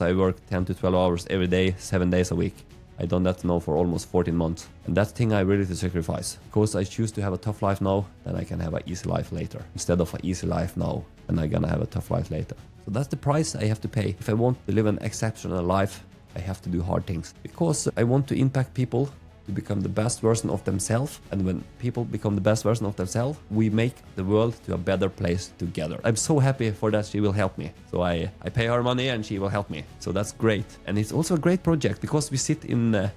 I work 10 to 12 hours every day, 7 days a week. I've done that now for almost 14 months. And that's the thing I really to sacrifice. Because I choose to have a tough life now, then I can have an easy life later. Instead of an easy life now, then I'm gonna have a tough life later. So that's the price I have to pay. If I want to live an exceptional life, I have to do hard things. Because I want to impact people to become the best version of themselves. And when people become the best version of themselves, we make the world to a better place together. I'm so happy for that she will help me. So I pay her money and she will help me. So that's great. And it's also a great project because we sit in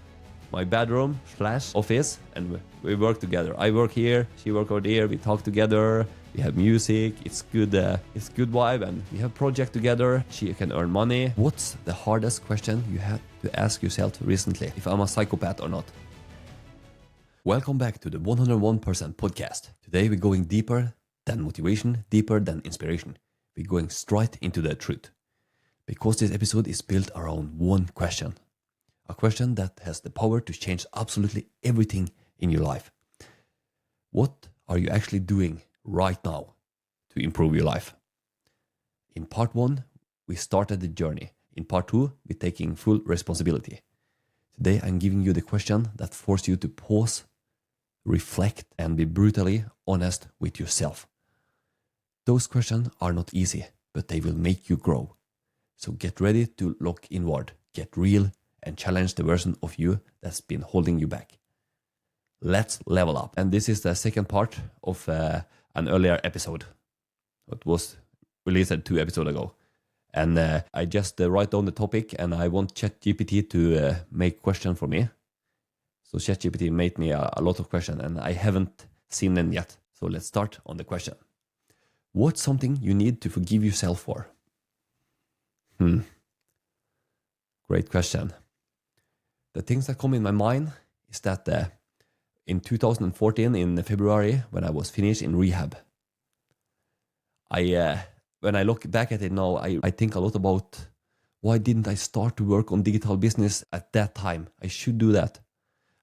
my bedroom / office and we work together. I work here, she work over there, we talk together, we have music, it's good vibe, and we have project together. She can earn money. What's the hardest question you had to ask yourself recently? If I'm a psychopath or not? Welcome back to the 101% podcast. Today we're going deeper than motivation, deeper than inspiration. We're going straight into the truth. Because this episode is built around one question. A question that has the power to change absolutely everything in your life. What are you actually doing right now to improve your life? In part 1, we started the journey. In part 2, we're taking full responsibility. Today I'm giving you the question that forces you to pause, reflect, and be brutally honest with yourself. Those questions are not easy, but they will make you grow. So get ready to look inward, get real, and challenge the version of you that's been holding you back. Let's level up. And this is the second part of an earlier episode. It was released 2 episodes ago. And I just write down the topic and I want ChatGPT to make question for me. So ChatGPT made me a lot of questions and I haven't seen them yet. So let's start on the question. What's something you need to forgive yourself for? Great question. The things that come in my mind is that in 2014, in February, when I was finished in rehab, when I look back at it now, I think a lot about why didn't I start to work on digital business at that time? I should do that.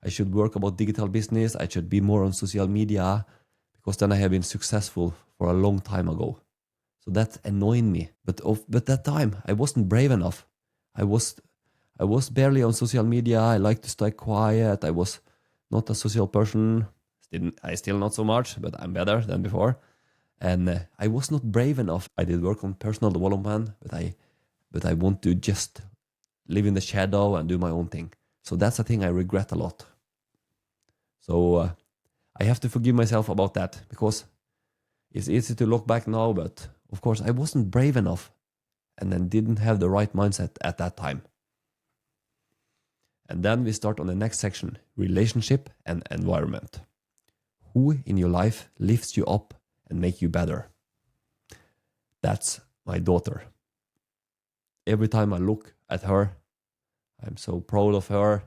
I should work about digital business. I should be more on social media because then I have been successful for a long time ago. So that's annoying me. But that time I wasn't brave enough. I was barely on social media. I like to stay quiet. I was not a social person. I still not so much, but I'm better than before. And I was not brave enough. I did work on personal development, but I want to just live in the shadow and do my own thing. So that's a thing I regret a lot. So I have to forgive myself about that because it's easy to look back now, but of course I wasn't brave enough and then didn't have the right mindset at that time. And then we start on the next section, relationship and environment. Who in your life lifts you up and make you better? That's my daughter. Every time I look at her, I'm so proud of her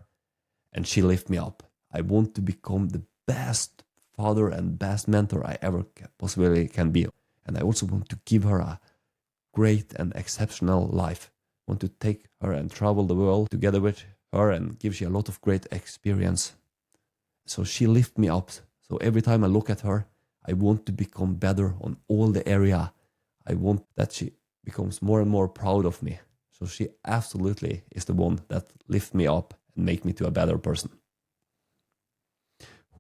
and she lifts me up. I want to become the best father and best mentor I ever possibly can be. And I also want to give her a great and exceptional life. I want to take her and travel the world together with her and give she a lot of great experience. So she lifts me up. So every time I look at her, I want to become better on all the area. I want that she becomes more and more proud of me. So she absolutely is the one that lifts me up and make me to a better person.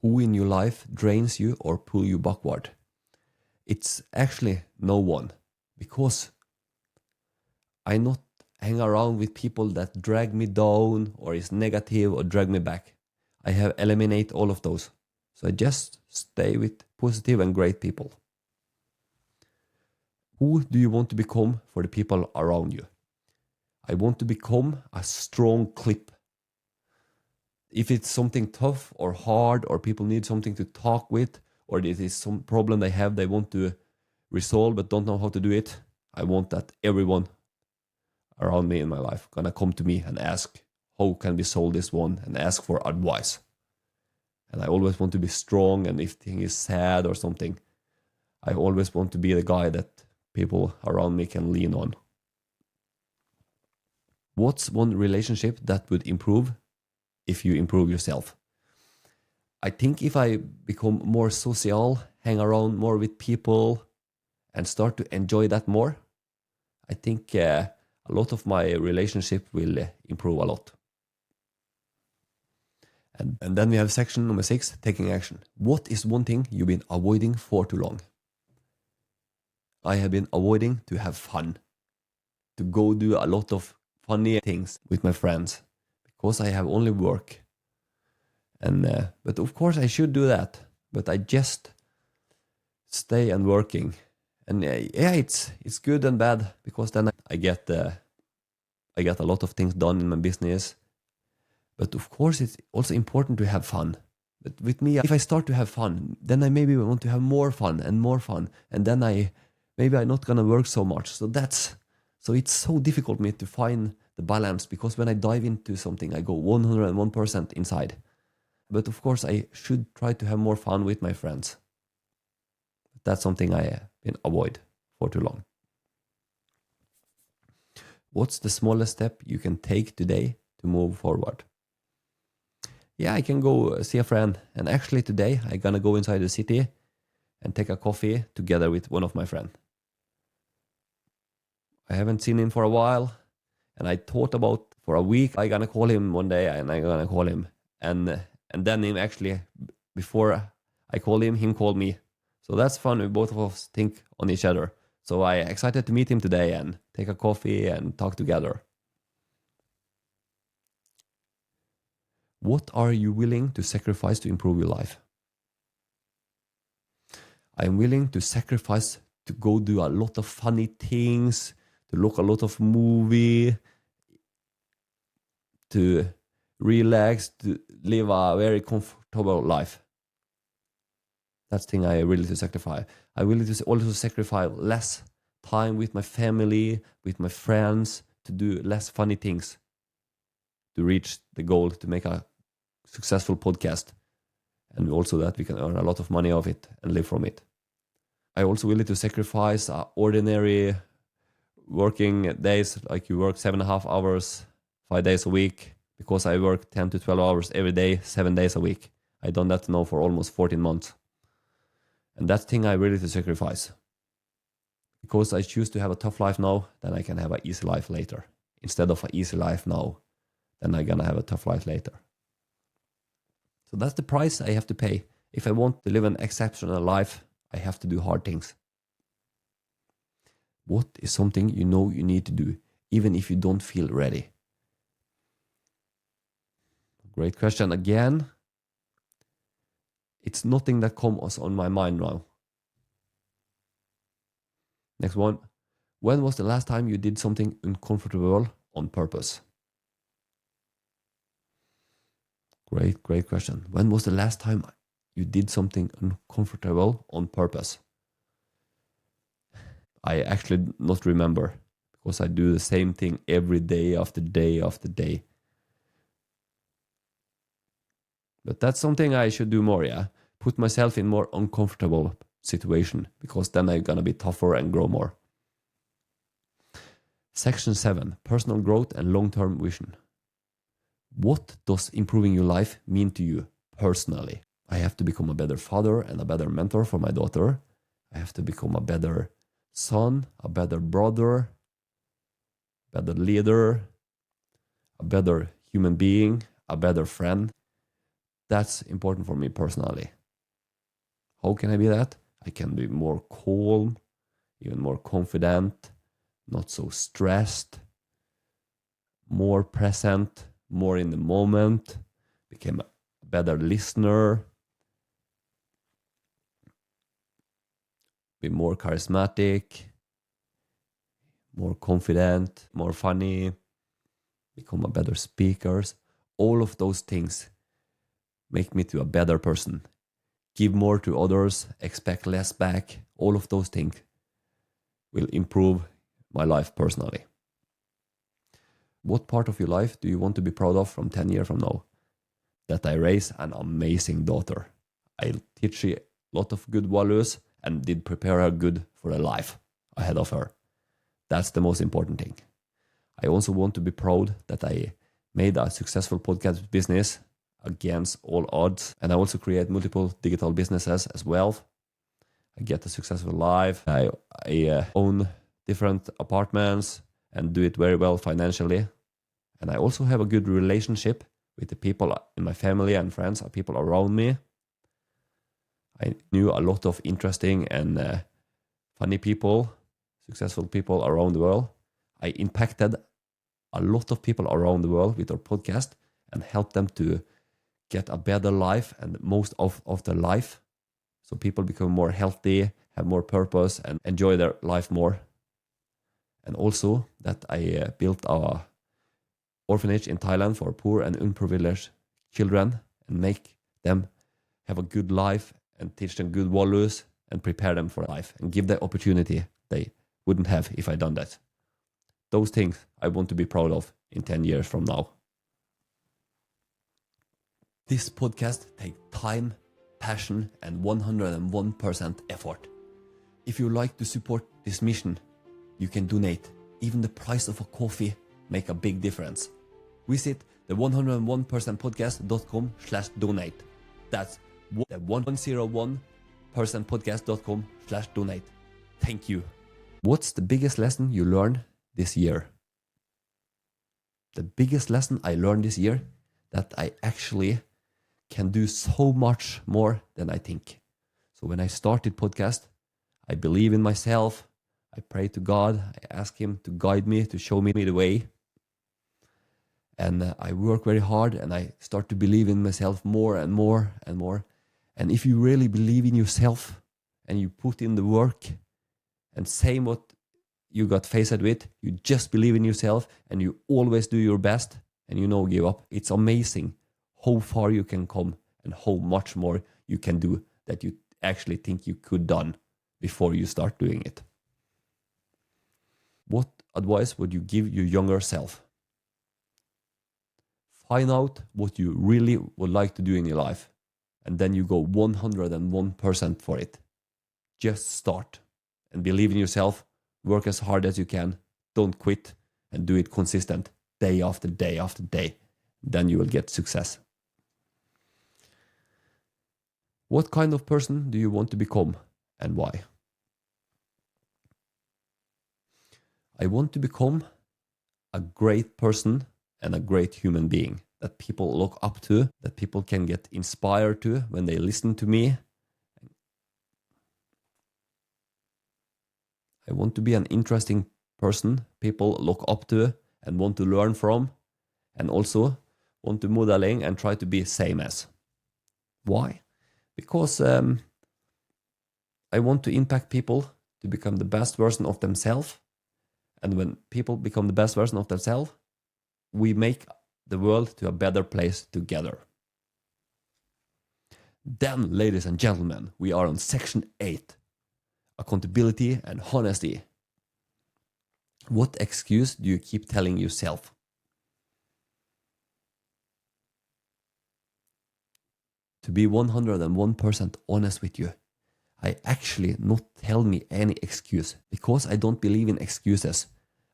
Who in your life drains you or pull you backward? It's actually no one, because I not hang around with people that drag me down or is negative or drag me back. I have eliminated all of those. So I just stay with positive and great people. Who do you want to become for the people around you? I want to become a strong clip. If it's something tough or hard or people need something to talk with or it is some problem they have they want to resolve but don't know how to do it, I want that everyone around me in my life gonna come to me and ask how can we solve this one and ask for advice. And I always want to be strong, and if thing is sad or something, I always want to be the guy that people around me can lean on. What's one relationship that would improve if you improve yourself? I think if I become more social, hang around more with people and start to enjoy that more, I think a lot of my relationship will improve a lot. And then we have section number 6, taking action. What is one thing you've been avoiding for too long? I have been avoiding to have fun, to go do a lot of funny things with my friends, because I have only work. And but of course I should do that, but I just stay and working. And yeah, it's good and bad, because then I get a lot of things done in my business. But of course it's also important to have fun. But with me, if I start to have fun, then I maybe want to have more fun, and then maybe I'm not gonna work so much. So it's so difficult for me to find the balance, because when I dive into something, I go 101% inside. But of course, I should try to have more fun with my friends. That's something I been avoid for too long. What's the smallest step you can take today to move forward? Yeah, I can go see a friend. And actually today, I'm gonna go inside the city and take a coffee together with one of my friends. I haven't seen him for a while, and I thought about for a week I'm gonna call him one day, and I'm gonna call him, and then him actually, before I called him called me. So that's fun. We both of us think on each other. So I excited to meet him today and take a coffee and talk together. What are you willing to sacrifice to improve your life? I'm willing to sacrifice to go do a lot of funny things, to look a lot of movie, to relax, to live a very comfortable life. That's the thing I really to sacrifice. I willing to also sacrifice less time with my family, with my friends, to do less funny things, to reach the goal to make a successful podcast, and also that we can earn a lot of money of it and live from it. I also willing to sacrifice ordinary working days, like you work 7.5 hours, 5 days a week, because I work 10 to 12 hours every day, 7 days a week. I've done that now for almost 14 months. And that's the thing I really to sacrifice. Because I choose to have a tough life now, then I can have an easy life later. Instead of an easy life now, then I'm gonna have a tough life later. So that's the price I have to pay. If I want to live an exceptional life, I have to do hard things. What is something you know you need to do, even if you don't feel ready? Great question again. It's nothing that comes on my mind now. Next one. When was the last time you did something uncomfortable on purpose? Great question. When was the last time you did something uncomfortable on purpose? I actually not remember, because I do the same thing every day after day after day. But that's something I should do more, yeah. Put myself in more uncomfortable situation, because then I'm gonna be tougher and grow more. Section 7, personal growth and long-term vision. What does improving your life mean to you personally? I have to become a better father and a better mentor for my daughter. I have to become a better son, a better brother, better leader, a better human being, a better friend. That's important for me personally. How can I be that? I can be more calm, even more confident, not so stressed, more present, more in the moment, become a better listener, be more charismatic, more confident, more funny, become a better speaker. All of those things make me to a better person. Give more to others, expect less back. All of those things will improve my life personally. What part of your life do you want to be proud of from 10 years from now? That I raise an amazing daughter. I teach her a lot of good values and did prepare her good for a life ahead of her. That's the most important thing. I also want to be proud that I made a successful podcast business against all odds. And I also create multiple digital businesses as well. I get a successful life. I own different apartments and do it very well financially. And I also have a good relationship with the people in my family and friends, people around me. I knew a lot of interesting and funny people, successful people around the world. I impacted a lot of people around the world with our podcast and helped them to get a better life and most of their life. So people become more healthy, have more purpose, and enjoy their life more. And also that I built a orphanage in Thailand for poor and unprivileged children and make them have a good life and teach them good values and prepare them for life and give them opportunity they wouldn't have if I done that. Those things I want to be proud of in 10 years from now. This podcast takes time, passion, and 101% effort. If you like to support this mission, you can donate. Even the price of a coffee make a big difference. Visit the 101percentpodcast.com/donate. That's the 101percentpodcast.com/donate. Thank you. What's the biggest lesson you learned this year? The biggest lesson I learned this year that I actually can do so much more than I think. So when I started podcast, I believe in myself. I pray to God. I ask him to guide me, to show me the way. And I work very hard and I start to believe in myself more and more and more. And if you really believe in yourself and you put in the work and say what you got faced with, you just believe in yourself and you always do your best and you know give up. It's amazing how far you can come and how much more you can do that you actually think you could done before you start doing it. What advice would you give your younger self? Find out what you really would like to do in your life and then you go 101% for it. Just start and believe in yourself. Work as hard as you can. Don't quit and do it consistent day after day after day. Then you will get success. What kind of person do you want to become and why? I want to become a great person and a great human being that people look up to, that people can get inspired to when they listen to me. I want to be an interesting person people look up to and want to learn from, and also want to modeling and try to be same as. Why? Because I want to impact people to become the best version of themselves. And when people become the best version of themselves, we make the world to a better place together. Then, ladies and gentlemen, we are on section 8. Accountability and honesty. What excuse do you keep telling yourself? To be 101% honest with you, I actually not tell me any excuse because I don't believe in excuses.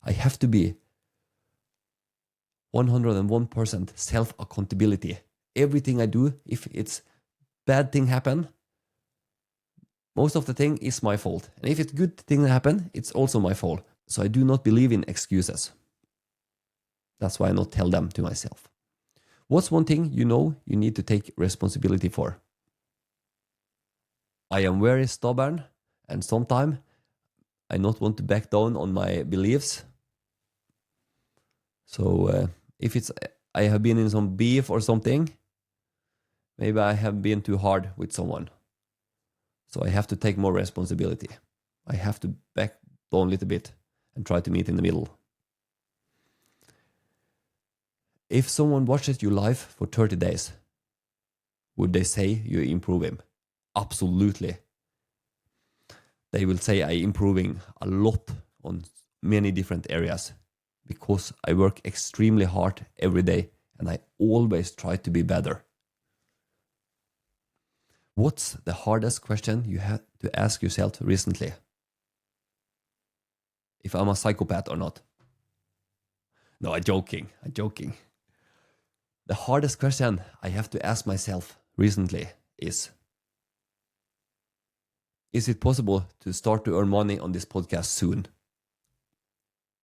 I have to be 101% self-accountability. Everything I do, if it's bad thing happen, most of the thing is my fault. And if it's good thing happen, it's also my fault. So I do not believe in excuses. That's why I not tell them to myself. What's one thing you know you need to take responsibility for? I am very stubborn and sometimes I not want to back down on my beliefs. So if it's I have been in some beef or something, maybe I have been too hard with someone. So I have to take more responsibility. I have to back down a little bit and try to meet in the middle. If someone watches you live for 30 days, would they say you improve him? Absolutely. They will say I improving a lot on many different areas because I work extremely hard every day and I always try to be better. What's the hardest question you had to ask yourself recently? If I'm a psychopath or not? No, I'm joking. The hardest question I have to ask myself recently is it possible to start to earn money on this podcast soon?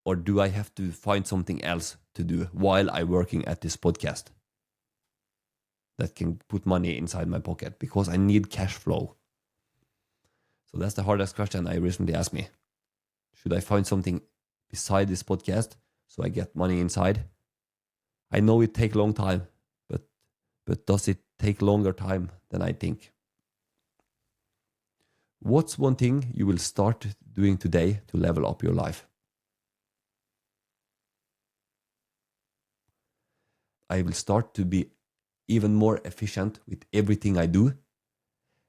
Or do I have to find something else to do while I'm working at this podcast that can put money inside my pocket? Because I need cash flow. So that's the hardest question I recently asked me. Should I find something beside this podcast so I get money inside? I know it takes a long time, but does it take longer time than I think? What's one thing you will start doing today to level up your life? I will start to be even more efficient with everything I do.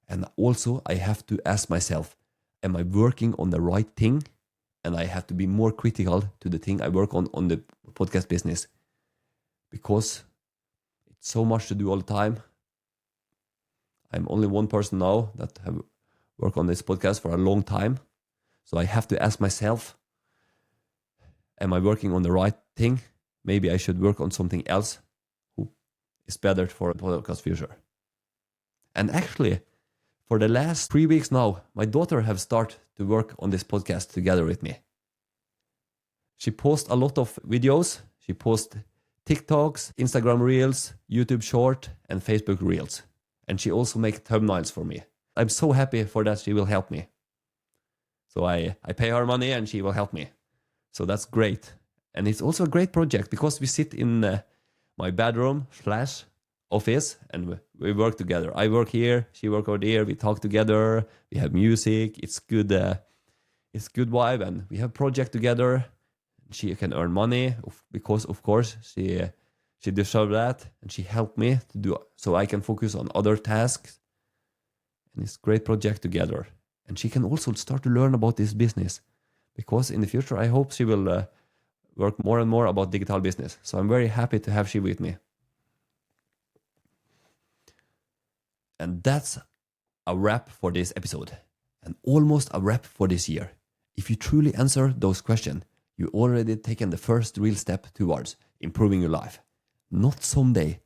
And also I have to ask myself, am I working on the right thing? And I have to be more critical to the thing I work on the podcast business. Because it's so much to do all the time. I'm only one person now that have worked on this podcast for a long time. So I have to ask myself, am I working on the right thing? Maybe I should work on something else who is better for a podcast future. And actually, for the last 3 weeks now, my daughter have started to work on this podcast together with me. She posts a lot of videos. She posts TikToks, Instagram Reels, YouTube Short, and Facebook Reels. And she also makes thumbnails for me. I'm so happy for that she will help me. So I pay her money and she will help me. So that's great. And it's also a great project because we sit in my bedroom / office and we work together. I work here, she work over there, we talk together, we have music, it's good vibe, and we have project together. She can earn money because of course she deserves that, and she helped me to do so I can focus on other tasks. And it's great project together. And she can also start to learn about this business because in the future I hope she will work more and more about digital business. So I'm very happy to have she with me. And that's a wrap for this episode, and almost a wrap for this year. If you truly answer those questions, you already taken the first real step towards improving your life. Not someday,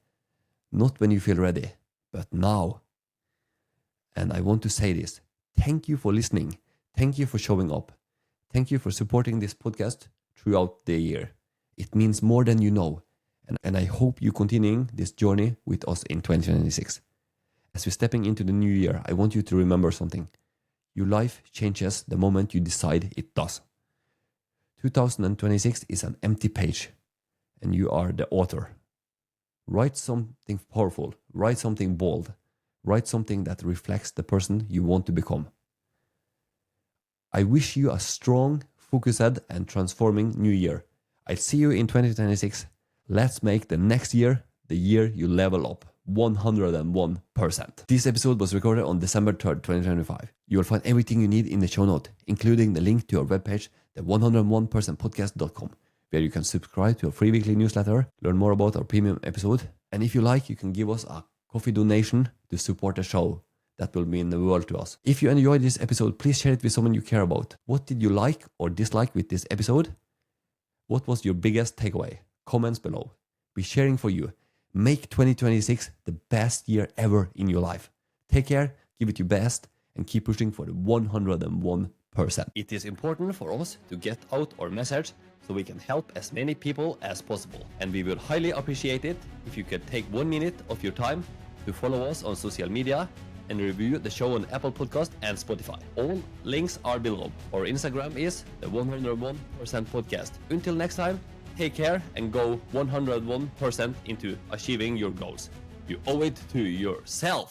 not when you feel ready, but now. And I want to say this. Thank you for listening. Thank you for showing up. Thank you for supporting this podcast throughout the year. It means more than you know. And I hope you continuing this journey with us in 2026. As we're stepping into the new year, I want you to remember something. Your life changes the moment you decide it does. 2026 is an empty page, and you are the author. Write something powerful, write something bold, write something that reflects the person you want to become. I wish you a strong, focused, and transforming new year. I'll see you in 2026. Let's make the next year the year you level up 101%. This episode was recorded on December 3rd, 2025. You will find everything you need in the show note, including the link to our webpage, the101percentpodcast.com, where you can subscribe to a free weekly newsletter, learn more about our premium episode, and if you like, you can give us a coffee donation to support the show. That will mean the world to us. If you enjoyed this episode, please share it with someone you care about. What did you like or dislike with this episode? What was your biggest takeaway? Comments below. We're sharing for you. Make 2026 the best year ever in your life. Take care, give it your best, and keep pushing for the 101%. It is important for us to get out our message so we can help as many people as possible. And we would highly appreciate it if you could take 1 minute of your time to follow us on social media and review the show on Apple Podcast and Spotify. All links are below. Our Instagram is the 101% podcast. Until next time, take care and go 101% into achieving your goals. You owe it to yourself.